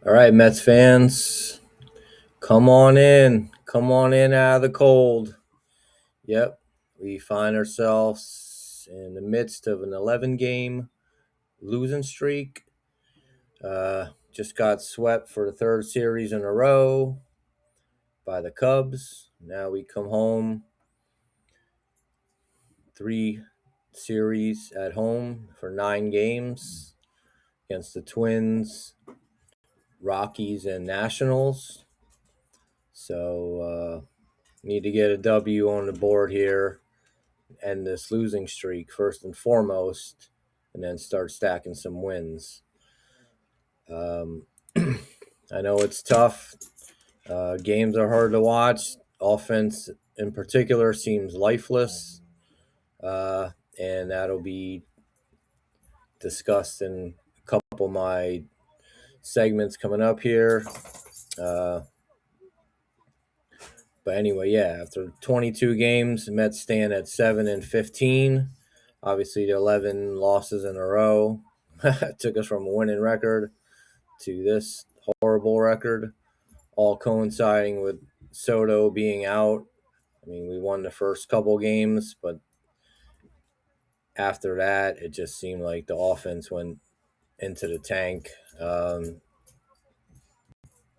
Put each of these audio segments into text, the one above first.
All right, Mets fans, come on in. Come on in out of the cold. Yep, we find ourselves in the midst of an 11 game losing streak. Just got swept for the third series in a row by the Cubs. Now we come home, three series at home for 9 games against the Twins, Rockies, and Nationals. So, need to get a W on the board here, end this losing streak first and foremost, and then start stacking some wins. I know it's tough. Games are hard to watch. Offense, in particular, seems lifeless, and that'll be discussed in a couple of my segments coming up here. Uh, But anyway, yeah, after 22 games, the Mets stand at 7-15. Obviously, the 11 losses in a row took us from a winning record to this horrible record, all coinciding with Soto being out. I mean, we won the first couple games, but after that, it just seemed like the offense went into the tank.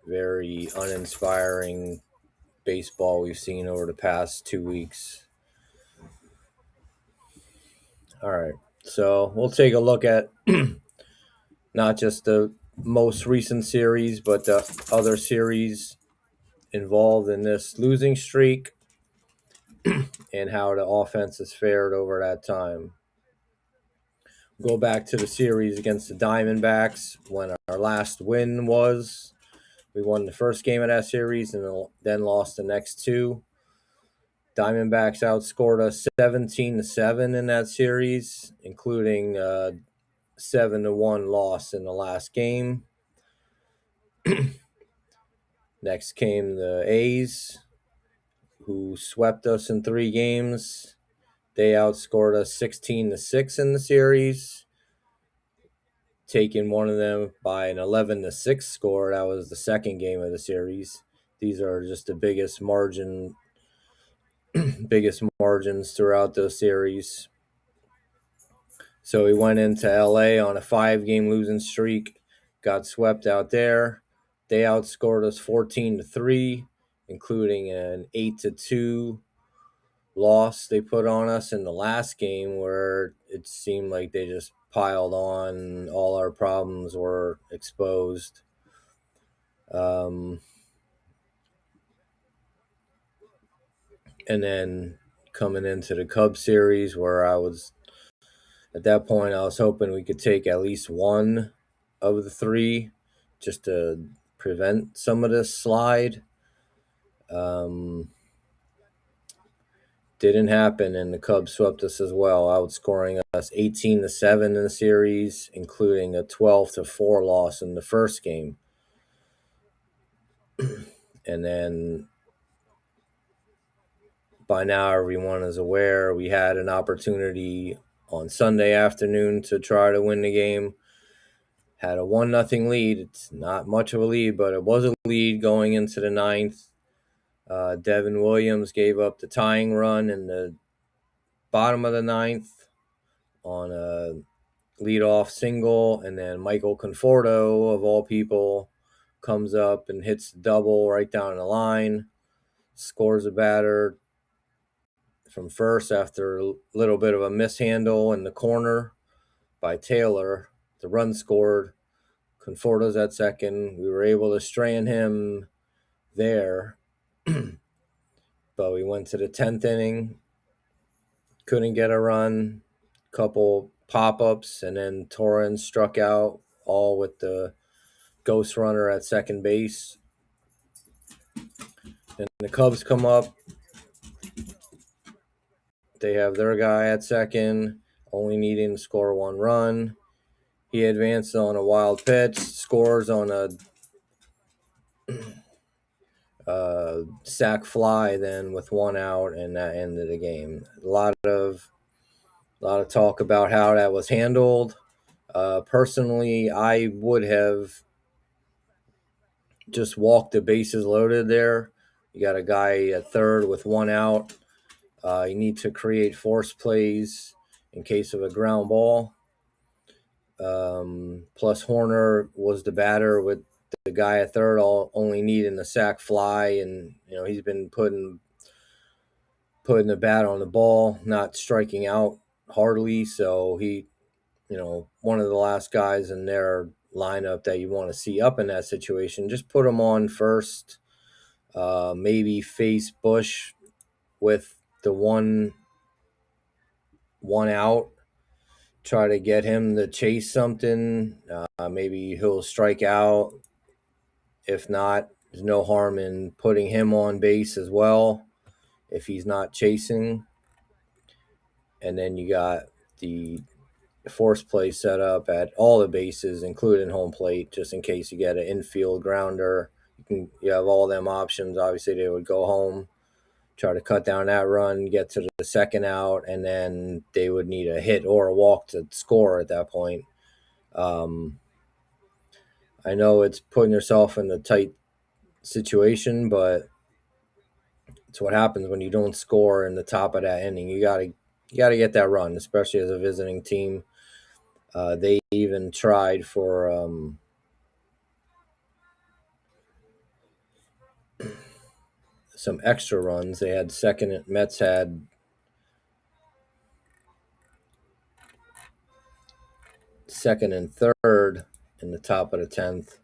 Very uninspiring baseball we've seen over the past 2 weeks. All right. So we'll take a look at not just the most recent series, but the other series involved in this losing streak and how the offense has fared over that time. Go back to the series against the Diamondbacks when our last win was. We won the first game of that series and then lost the next two. Diamondbacks outscored us 17-7 in that series, including 7-1 loss in the last game. Next came the A's, who swept us in 3 games. They outscored us 16-6 in the series, taking one of them by an 11-6 score. That was the second game of the series. These are just the biggest margins throughout the series. So we went into LA on a 5-game losing streak, got swept out there. They outscored us 14-3, including an 8-2 loss they put on us in the last game, where it seemed like they just piled on. All our problems were exposed. And then coming into the Cubs series, where at that point, I was hoping we could take at least one of the 3 just to prevent some of this slide. Didn't happen, and the Cubs swept us as well, outscoring us 18-7 in the series, including a 12-4 loss in the first game. And then by now, everyone is aware we had an opportunity on Sunday afternoon to try to win the game. Had a 1-0 lead. It's not much of a lead, but it was a lead going into the 9th. Devin Williams gave up the tying run in the bottom of the 9th on a leadoff single, and then Michael Conforto, of all people, comes up and hits the double right down the line, scores a batter from first after a little bit of a mishandle in the corner by Taylor. The run scored. Conforto's at second. We were able to strand him there, but we went to the 10th inning, couldn't get a run, couple pop-ups, and then Torrens struck out, all with the ghost runner at second base. And the Cubs come up. They have their guy at second, only needing to score 1 run. He advances on a wild pitch, scores on a sac fly then with 1 out, and that ended the game. A lot of talk about how that was handled. Personally, I would have just walk the bases loaded there. You got a guy at third with one out. You need to create force plays in case of a ground ball. Plus, Horner was the batter with the guy at third, only needing the sac fly, and he's been putting the bat on the ball, not striking out hardly. So he, one of the last guys in their lineup that you want to see up in that situation. Just put him on first. Maybe face Bush with the one out. Try to get him to chase something. Maybe he'll strike out. If not, there's no harm in putting him on base as well if he's not chasing. And then you got the force play set up at all the bases, including home plate, just in case you get an infield grounder. You have all them options. Obviously, they would go home, try to cut down that run, get to the second out, and then they would need a hit or a walk to score at that point. I know it's putting yourself in a tight situation, but it's what happens when you don't score in the top of that inning. You gotta get that run, especially as a visiting team. They even tried for some extra runs. They had Mets had second and third in the top of the 10th.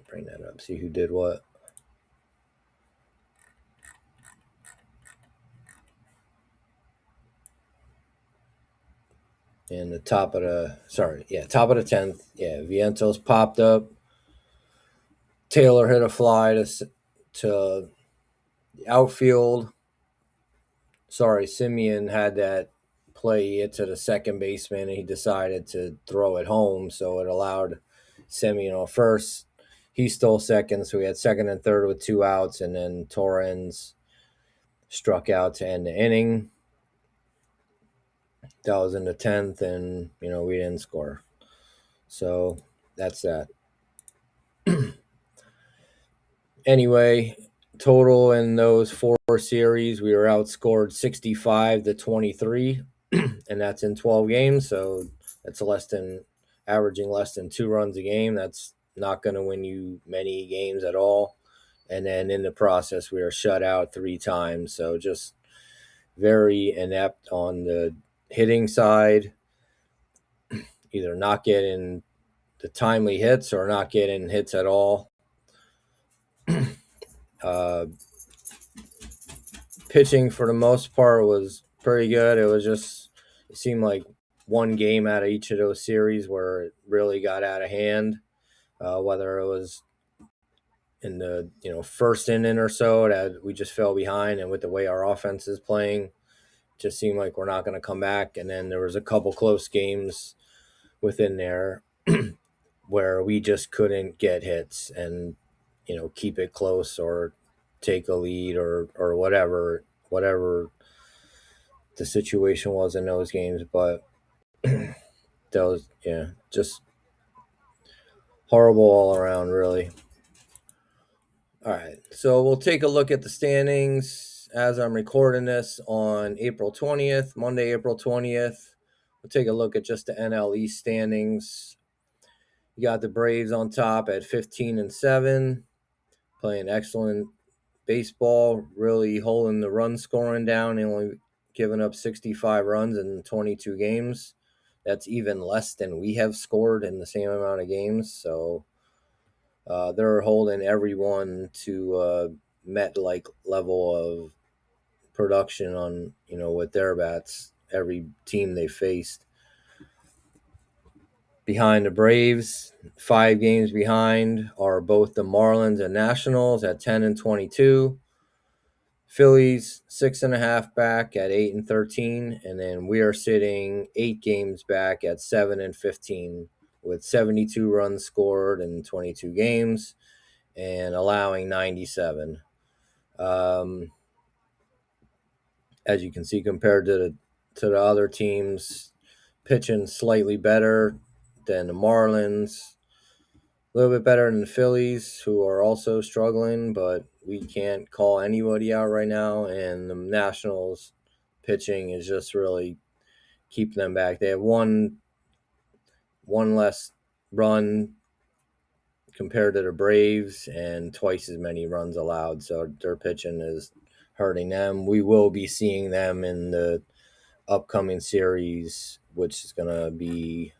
Bring that up, see who did what. In the top of the 10th. Yeah, Vientos popped up. Taylor hit a fly to the outfield. Sorry, Simeon had that play hit to the second baseman, and he decided to throw it home, so it allowed Simeon on first. He stole second, so we had second and third with 2 outs, and then Torrens struck out to end the inning. That was in the 10th, and we didn't score. So that's that. Anyway, total in those 4 series, we were outscored 65-23, and that's in 12 games. So that's averaging less than 2 runs a game. That's not going to win you many games at all. And then in the process, we were shut out 3 times. So just very inept on the hitting side, either not getting the timely hits or not getting hits at all. Pitching for the most part was pretty good. It seemed like one game out of each of those series where it really got out of hand, whether it was in the first inning or so that we just fell behind, and with the way our offense is playing, it just seemed like we're not going to come back. And then there was a couple close games within there where we just couldn't get hits and keep it close or take a lead or whatever the situation was in those games. But that was just horrible all around, really. All right, so we'll take a look at the standings as I'm recording this on April 20th, Monday, April 20th. We'll take a look at just the NL East standings. You got the Braves on top at 15-7, playing excellent baseball, really holding the run scoring down. They only given up 65 runs in 22 games. That's even less than we have scored in the same amount of games. So they're holding everyone to Met-like level of production on, with their bats, every team they faced. Behind the Braves, 5 games behind, are both the Marlins and Nationals at 10-22. Phillies 6.5 back at 8-13, and then we are sitting 8 games back at 7-15 with 72 runs scored in 22 games and allowing 97. As you can see, compared to the other teams, pitching slightly better than the Marlins. little bit better than the Phillies, who are also struggling, but we can't call anybody out right now. And the Nationals pitching is just really keeping them back. They have one less run compared to the Braves and twice as many runs allowed. So their pitching is hurting them. We will be seeing them in the upcoming series, which is going to be,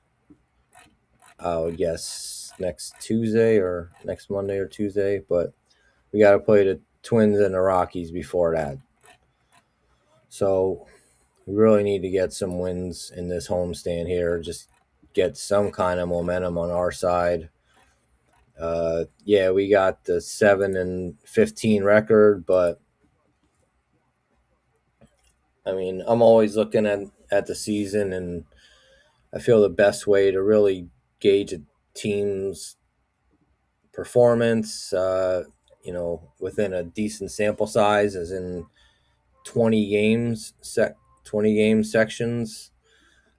I would guess, next Tuesday or next Monday or Tuesday. But we got to play the Twins and the Rockies before that. So we really need to get some wins in this homestand here. Just get some kind of momentum on our side. Yeah, we got the 7-15 record, but I mean, I'm always looking at the season, and I feel the best way to really gauge a team's performance, within a decent sample size, is in 20 games, 20 game sections.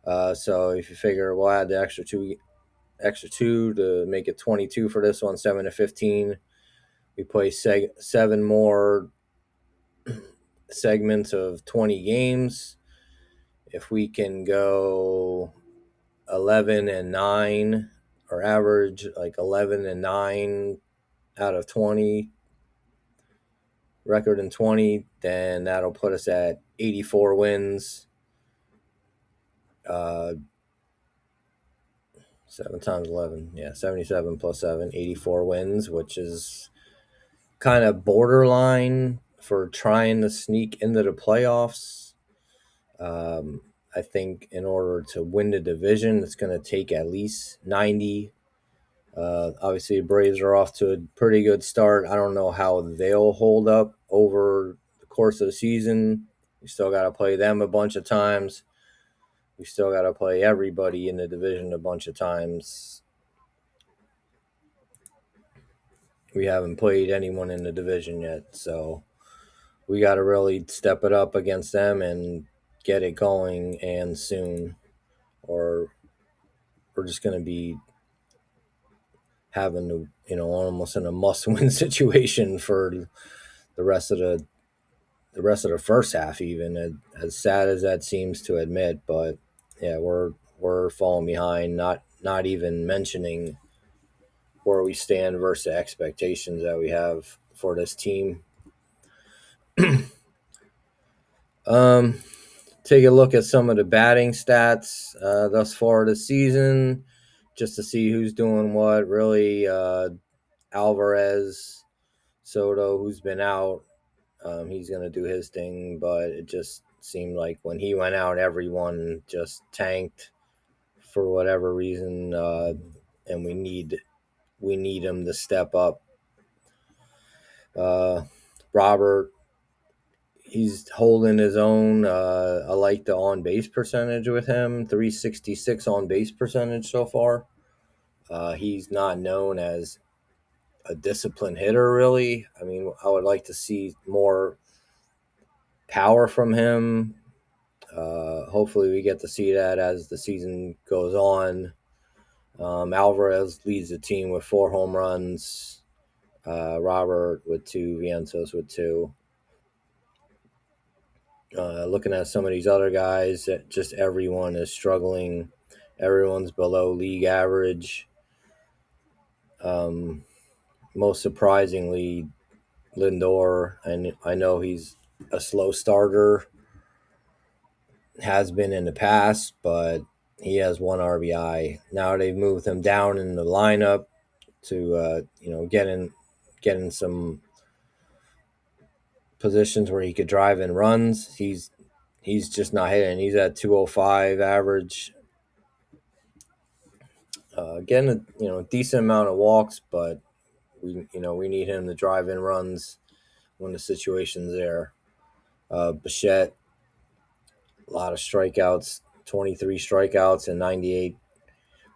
So if you figure we'll add the extra two to make it 22 for this one, 7-15. We play seven more segments of 20 games. If we can go 11-9 or average like 11-9 out of 20, record in 20, then that'll put us at 84 wins. 7 times 11, 77 plus 7, 84 wins, which is kind of borderline for trying to sneak into the playoffs. I think in order to win the division, it's going to take at least 90. Obviously, the Braves are off to a pretty good start. I don't know how they'll hold up over the course of the season. We still got to play them a bunch of times. We still got to play everybody in the division a bunch of times. We haven't played anyone in the division yet, so we got to really step it up against them and get it going and soon, or we're just going to be having to, almost in a must-win situation for the rest of the first half. Even as sad as that seems to admit, but yeah, we're falling behind. Not even mentioning where we stand versus the expectations that we have for this team. Take a look at some of the batting stats thus far this season, just to see who's doing what. Really, Alvarez, Soto, who's been out, he's going to do his thing, but it just seemed like when he went out, everyone just tanked for whatever reason, and we need him to step up. Robert, he's holding his own. I like the on-base percentage with him, 366 on-base percentage so far. He's not known as a disciplined hitter, really. I mean, I would like to see more power from him. Hopefully we get to see that as the season goes on. Alvarez leads the team with 4 home runs. Robert with 2, Vientos with 2. Looking at some of these other guys, just everyone is struggling. Everyone's below league average. Most surprisingly, Lindor, and I know he's a slow starter, has been in the past, but he has 1 RBI. Now they've moved him down in the lineup to get in some positions where he could drive in runs. He's just not hitting. He's at 205 average. Getting a decent amount of walks, but we need him to drive in runs when the situation's there. Bichette, a lot of strikeouts, 23 strikeouts and 98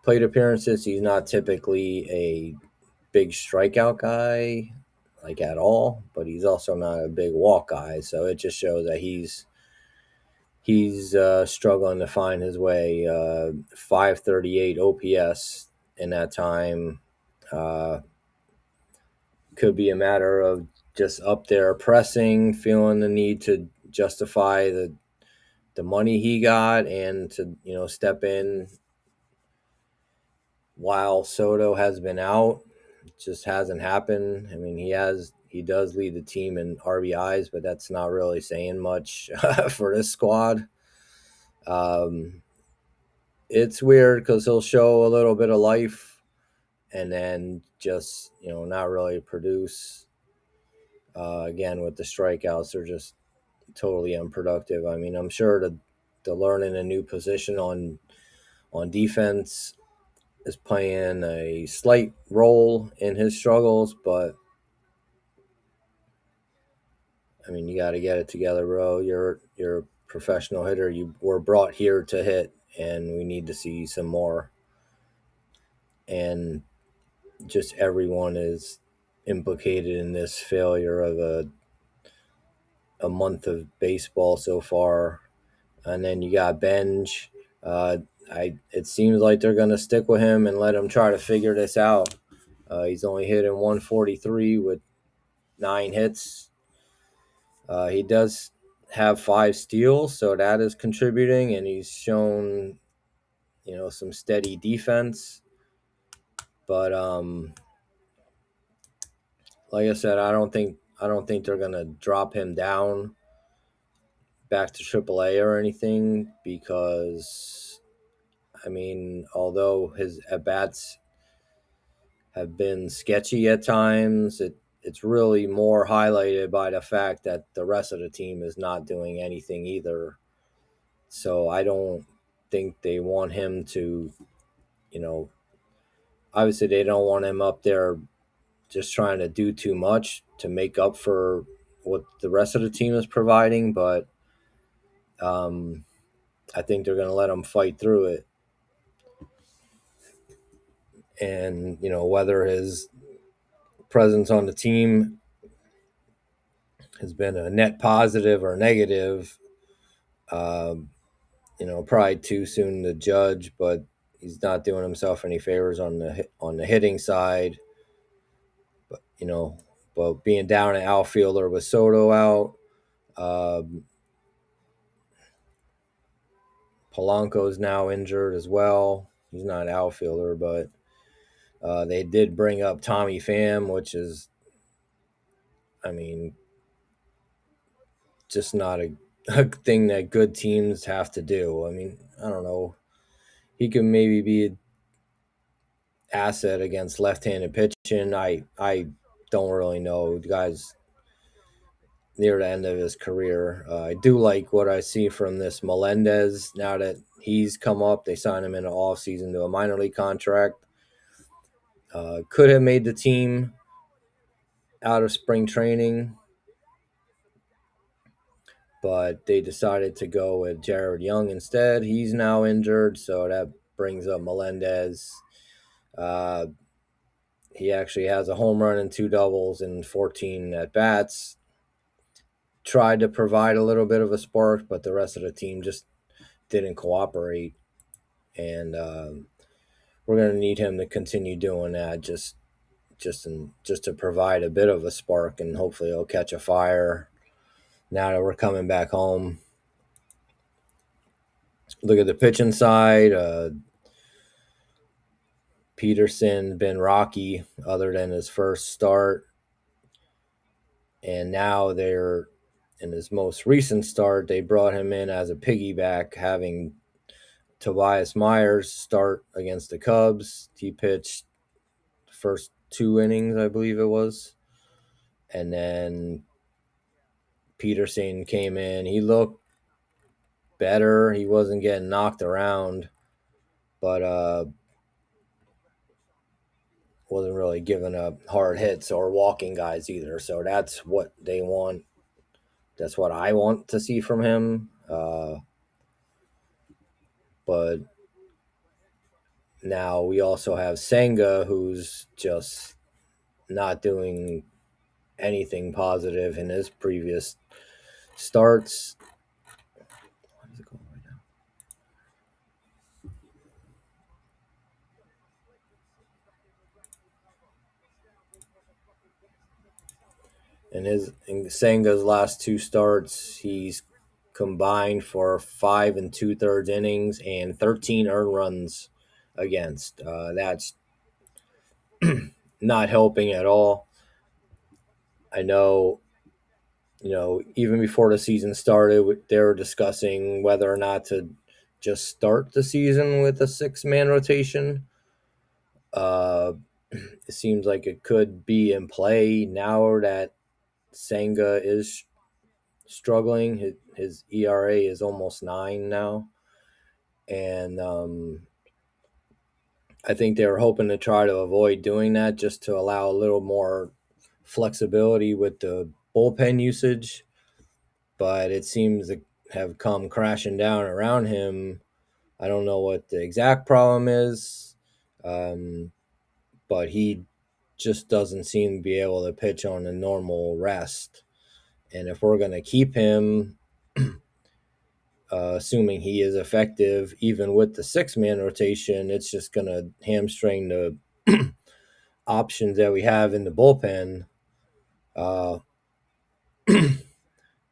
plate appearances. He's not typically a big strikeout guy, like at all, but he's also not a big walk guy. So it just shows that he's struggling to find his way. 538 OPS in that time. Could be a matter of just up there pressing, feeling the need to justify the money he got and to step in while Soto has been out. It just hasn't happened. I mean, he does lead the team in RBIs, but that's not really saying much for this squad. It's weird because he'll show a little bit of life and then just not really produce. Again, with the strikeouts, they're just totally unproductive. I mean, I'm sure the learning a new position on defense is playing a slight role in his struggles, but I mean, you got to get it together, bro. You're a professional hitter. You were brought here to hit, and we need to see some more. And just everyone is implicated in this failure of a month of baseball so far. And then you got Benj. It seems like they're going to stick with him and let him try to figure this out. He's only hitting 143 with 9 hits. He does have 5 steals, so that is contributing, and he's shown, some steady defense. But like I said, I don't think they're gonna drop him down back to AAA or anything because, I mean, although his at bats have been sketchy at times, it's really more highlighted by the fact that the rest of the team is not doing anything either. So I don't think they want him to, obviously they don't want him up there just trying to do too much to make up for what the rest of the team is providing, but I think they're going to let him fight through it. And, whether his presence on the team has been a net positive or negative, probably too soon to judge, but he's not doing himself any favors on the hitting side. But but being down an outfielder with Soto out, Polanco's now injured as well. He's not an outfielder, but they did bring up Tommy Pham, which is, I mean, just not a thing that good teams have to do. I mean, I don't know. He can maybe be an asset against left-handed pitching. I don't really know. The guy's near the end of his career. I do like what I see from this Melendez now that he's come up. They signed him in the offseason to a minor league contract. Could have made the team out of spring training, but they decided to go with Jared Young instead. He's now injured, so that brings up Melendez. He actually has a home run and 2 doubles and 14 at-bats. Tried to provide a little bit of a spark, but the rest of the team just didn't cooperate. And we're going to need him to continue doing that just to provide a bit of a spark, and hopefully he'll catch a fire now that we're coming back home. Look at the pitching side. Peterson been rocky other than his first start. And now they're in his most recent start, they brought him in as a piggyback, having Tobias Myers start against the Cubs. He pitched the first 2 innings, I believe it was. And then Peterson came in. He looked better. He wasn't getting knocked around, but wasn't really giving up hard hits or walking guys either. So that's what they want. That's what I want to see from him. But now we also have Senga, who's just not doing anything positive in his previous starts. What is it going right In Senga's last two starts, he's combined for 5 2/3 innings and 13 earned runs against. That's not helping at all. I know, even before the season started, they were discussing whether or not to just start the season with a 6-man rotation. It seems like it could be in play now that Senga is struggling. His ERA is almost 9 now. And I think they were hoping to try to avoid doing that just to allow a little more flexibility with the bullpen usage. But it seems to have come crashing down around him. I don't know what the exact problem is, but he just doesn't seem to be able to pitch on a normal rest. And if we're going to keep him, assuming he is effective, even with the 6-man rotation, it's just going to hamstring the options that we have in the bullpen.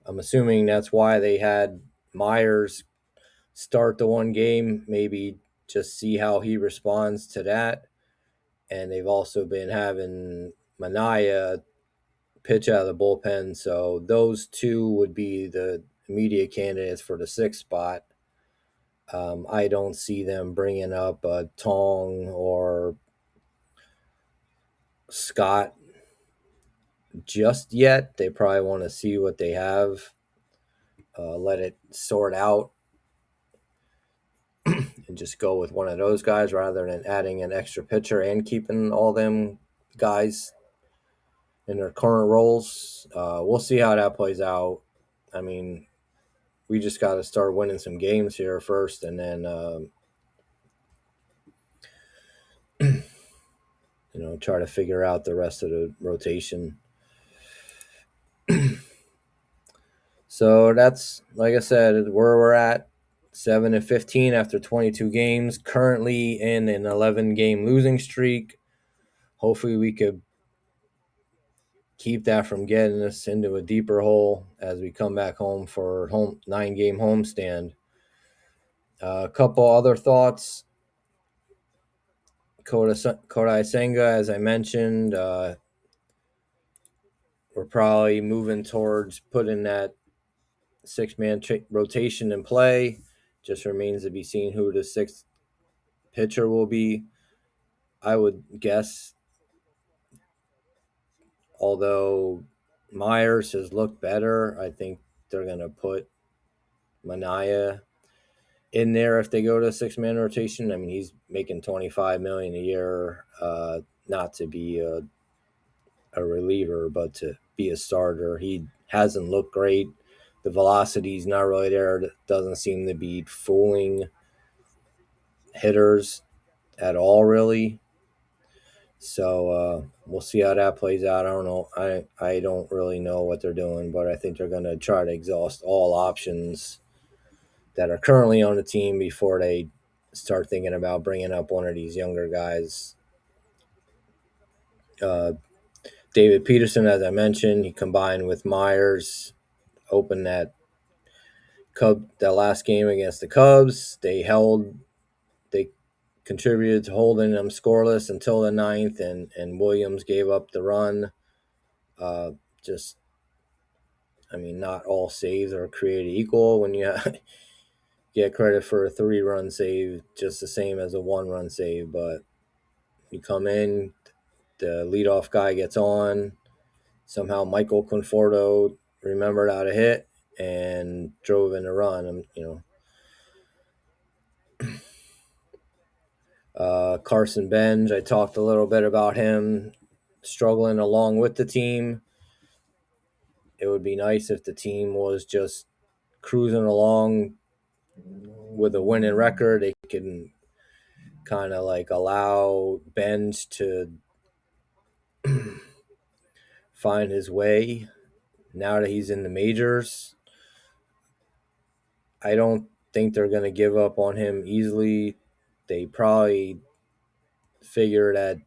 I'm assuming that's why they had Myers start the one game, maybe just see how he responds to that. And they've also been having Manaea pitch out of the bullpen. So those two would be the immediate candidates for the 6th spot. I don't see them bringing up Tong or Scott just yet. They probably want to see what they have, let it sort out, and just go with one of those guys rather than adding an extra pitcher and keeping all them guys in their current roles. We'll see how that plays out. I mean, we just got to start winning some games here first, and then try to figure out the rest of the rotation. So that's, like I said, where we're at. 7-15 after 22 games, currently in an 11-game losing streak. Hopefully we could keep that from getting us into a deeper hole as we come back home for 9-game homestand. A couple other thoughts. Kodai Senga, as I mentioned, we're probably moving towards putting that 6-man rotation in play. Just remains to be seen who the 6th pitcher will be. I would guess, although Myers has looked better, I think they're going to put Manaea in there if they go to a 6-man rotation. I mean, he's making $25 million a year, not to be a reliever, but to be a starter. He hasn't looked great. The velocity's not really there. It doesn't seem to be fooling hitters at all, really. So we'll see how that plays out. I don't know. I don't really know what they're doing, but I think they're going to try to exhaust all options that are currently on the team before they start thinking about bringing up one of these younger guys. David Peterson, as I mentioned, he combined with Myers, opened that last game against the Cubs. They contributed to holding them scoreless until the 9th, and Williams gave up the run. Not all saves are created equal. When you get credit for a 3-run save, just the same as a 1-run save, but you come in, the leadoff guy gets on. Somehow Michael Conforto remembered how to hit and drove in a run. Carson Benj, I talked a little bit about him struggling along with the team. It would be nice if the team was just cruising along with a winning record. They can kind of allow Benj to find his way now that he's in the majors. I don't think they're going to give up on him easily. They probably figure that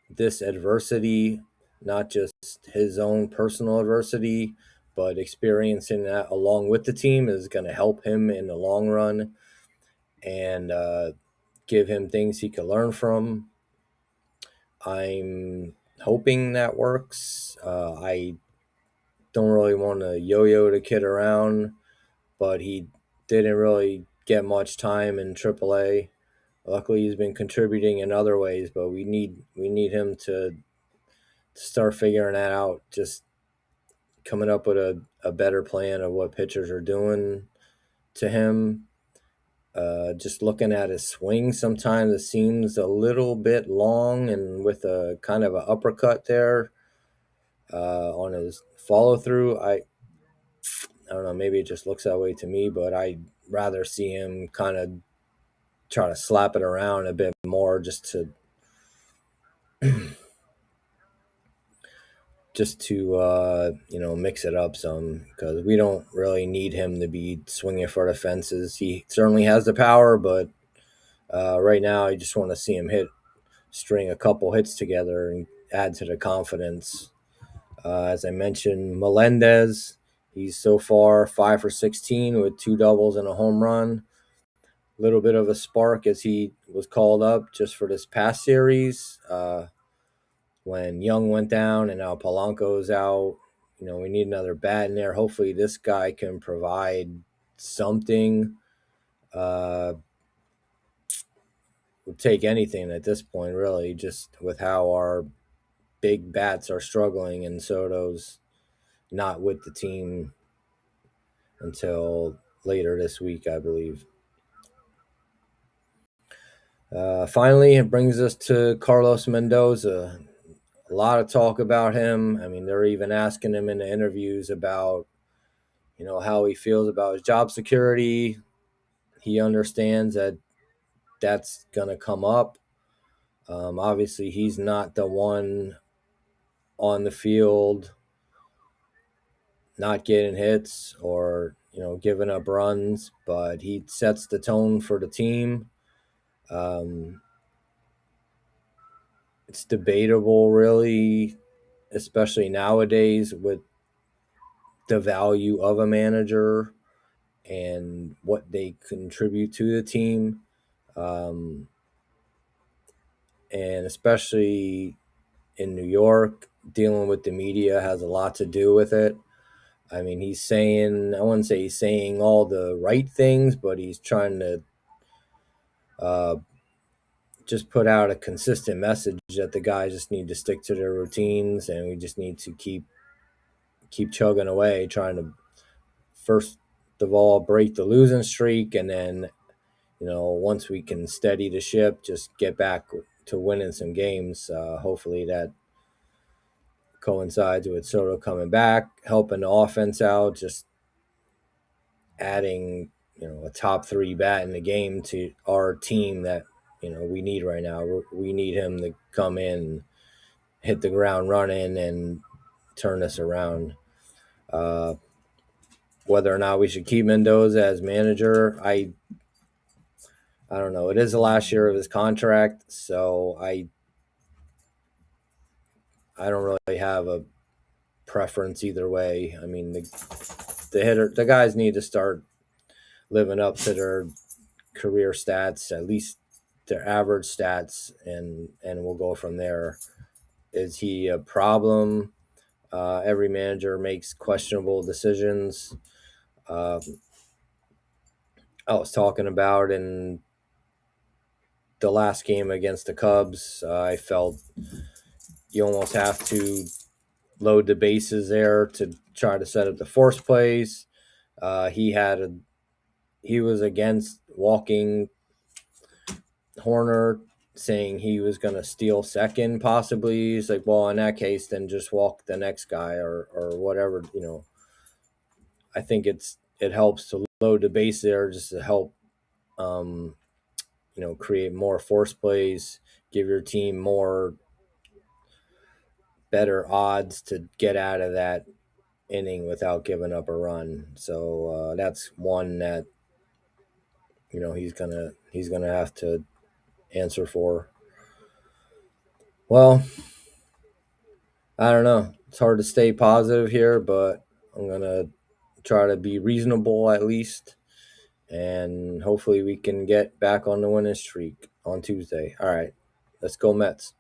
this adversity not just his own personal adversity, but experiencing that along with the team is going to help him in the long run and give him things he can learn from. I'm hoping that works. I don't really want to yo-yo the kid around, but he didn't really get much time in AAA. Luckily, he's been contributing in other ways, but we need him to start figuring that out. Just coming up with a better plan of what pitchers are doing to him. Just looking at his swing, sometimes it seems a little bit long and with a kind of an uppercut there on his follow through. I don't know, maybe it just looks that way to me, but I'd rather see him kind of try to slap it around a bit more just to mix it up some, because we don't really need him to be swinging for the fences. He certainly has the power, but right now I just want to see him string a couple hits together and add to the confidence. As I mentioned, Melendez, he's so far 5 for 16 with 2 doubles and a home run. Little bit of a spark as he was called up just for this past series. When Young went down and now Polanco's out, we need another bat in there. Hopefully this guy can provide something. Would take anything at this point, really, just with how our big bats are struggling, and Soto's not with the team until later this week, I believe. Finally, it brings us to Carlos Mendoza. A lot of talk about him. I mean, they're even asking him in the interviews about, how he feels about his job security. He understands that that's going to come up. Obviously, he's not the one on the field not getting hits or, giving up runs, but he sets the tone for the team. It's debatable, really, especially nowadays with the value of a manager and what they contribute to the team. And especially in New York, dealing with the media has a lot to do with it. I mean, I wouldn't say he's saying all the right things, but he's trying to just put out a consistent message that the guys just need to stick to their routines, and we just need to keep chugging away, trying to first of all break the losing streak, and then once we can steady the ship, just get back to winning some games. Hopefully that coincides with Soto coming back, helping the offense out, just adding a top 3 bat in the game to our team that we need right now. We need him to come in, hit the ground running, and turn this around. Whether or not we should keep Mendoza as manager, I don't know. It is the last year of his contract, so I don't really have a preference either way. I mean, the guys need to start living up to their career stats, at least their average stats, and we'll go from there. Is he a problem? Every manager makes questionable decisions. I was talking about in the last game against the Cubs, I felt you almost have to load the bases there to try to set up the force plays. He was against walking Horner, saying he was going to steal second possibly. He's like, well, in that case, then just walk the next guy or whatever. I think it helps to load the base there just to help create more force plays, give your team more better odds to get out of that inning without giving up a run. So that's one that he's gonna have to answer for. Well, I don't know. It's hard to stay positive here, but I'm gonna try to be reasonable at least, and hopefully we can get back on the winning streak on Tuesday. All right, let's go Mets.